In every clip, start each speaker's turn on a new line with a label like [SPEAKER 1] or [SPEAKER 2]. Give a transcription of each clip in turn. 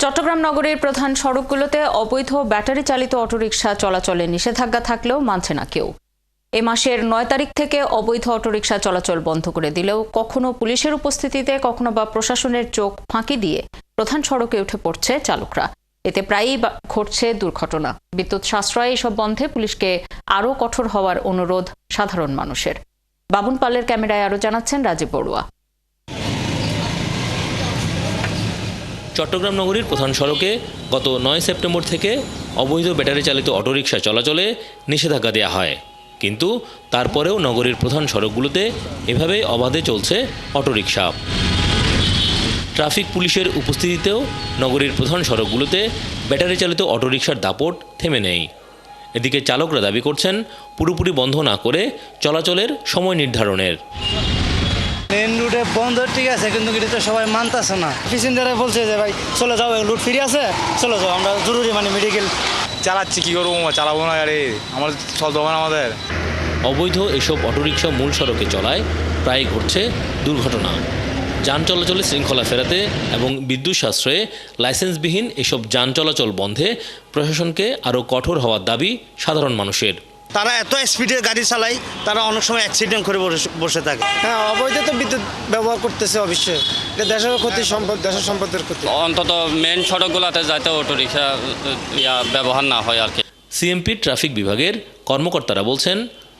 [SPEAKER 1] চট্টগ্রাম নগরীর প্রধান সড়কগুলোতে অবৈধ ব্যাটারি চালিত অটোরিকশা চলাচলে নিষেধাজ্ঞা থাকলেও মানছে না কেউ। এ মাসের ৯ তারিখ থেকে অবৈধ অটোরিকশা চলাচল বন্ধ করে দিলেও কখনো পুলিশের উপস্থিতিতে কখনো বা প্রশাসনের চোখ ফাঁকি দিয়ে প্রধান সড়কে উঠে পড়ছে চালকরা। এতে প্রায়ই ঘটছে দুর্ঘটনা। বিদ্যুৎ সাশ্রয়ে এসব বন্ধে পুলিশকে আরও কঠোর হওয়ার অনুরোধ সাধারণ মানুষের। বাবুন পালের ক্যামেরায় আরও জানাচ্ছেন রাজীব বড়ুয়া।
[SPEAKER 2] চট্টগ্রাম নগরীর প্রধান সড়কে গত ৯ সেপ্টেম্বর থেকে অবৈধ ব্যাটারি চালিত অটোরিকশা চলাচলে নিষেধাজ্ঞা দেওয়া হয়, কিন্তু তারপরেও নগরীর প্রধান সড়কগুলোতে এভাবেই অবাধে চলছে অটোরিকশা। ট্রাফিক পুলিশের উপস্থিতিতেও নগরীর প্রধান সড়কগুলোতে ব্যাটারি চালিত অটোরিকশার দাপট থেমে নেই। এদিকে চালকরা দাবি করছেন পুরোপুরি বন্ধ না করে চলাচলের সময় নির্ধারণের।
[SPEAKER 3] মেন রুটে বন্ধ ঠিক আছে, কিন্তু এটা তো সবাই মানতেছে না। প্যাসেঞ্জাররা বলছে যে ভাই চলে যাও, রুট ফ্রি আছে, চলে যাও, আমরা জরুরি মেডিকেল
[SPEAKER 4] চালাচ্ছি, কি করবো, চালাবো না, আরে আমার চলতে হবে না আমাদের।
[SPEAKER 2] অবৈধ এসব অটোরিকশা মূল সড়কে চলায় প্রায় ঘটছে দুর্ঘটনা। যান চলাচলে শৃঙ্খলা ফেরাতে এবং বিদ্যুৎ সাশ্রয়ে লাইসেন্সবিহীন এসব যান চলাচল বন্ধে প্রশাসনকে আরও কঠোর হওয়ার দাবি সাধারণ মানুষের।
[SPEAKER 3] তারা এত স্পিডে গাড়ি চালায়, তারা অনেক সময় অ্যাক্সিডেন্ট করে বসে থাকে। হ্যাঁ, অবৈধ তো বিদ্যুৎ ব্যবহার করতেছে, অবশ্যই এটা দেশের ক্ষতি, দেশের সম্পদের ক্ষতি।
[SPEAKER 5] অন্তত মেন সড়কগুলোতে যাতে অটোরিকশা ব্যবহার না হয় আর কি।
[SPEAKER 2] সিএমপি ট্রাফিক বিভাগের কর্মকর্তারা বলছেন,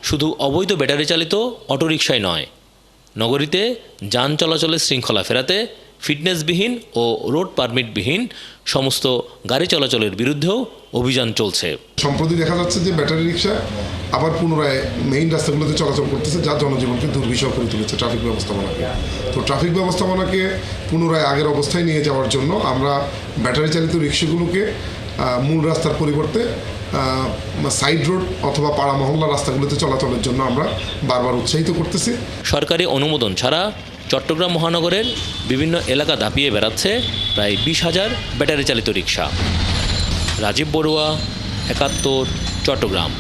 [SPEAKER 2] শুধু অবৈধ ব্যাটারি চালিত অটোরিকশাই নয়, নগরীতে যান চলাচলের শৃঙ্খলা ফেরাতে ফিটনেসবিহীন ও রোড পারমিটবিহীন সমস্ত গাড়ি চলাচলের বিরুদ্ধেও অভিযান চলছে।
[SPEAKER 6] সম্প্রতি দেখা যাচ্ছে যে ব্যাটারি রিক্সা আবার পুনরায় মেইন রাস্তাগুলোতে চলাচল করতেছে, যা জনজীবনকে দুর্বিষহ করে তুলেছে ট্রাফিক ব্যবস্থাপনাকে। তো ট্রাফিক ব্যবস্থাপনাকে পুনরায় আগের অবস্থায় নিয়ে যাওয়ার জন্য আমরা ব্যাটারি চালিত রিক্সাগুলোকে মূল রাস্তার পরিবর্তে সাইড রোড অথবা পাড়া মহল্লা রাস্তাগুলোতে চলাচলের জন্য আমরা বারবার উৎসাহিত করতেছি।
[SPEAKER 2] সরকারি অনুমোদন ছাড়া চট্টগ্রাম মহানগরের বিভিন্ন এলাকা দাপিয়ে বেড়াচ্ছে প্রায় 20,000 ব্যাটারি চালিত রিক্সা। রাজীব বড়ুয়া, 71, চট্টগ্রাম।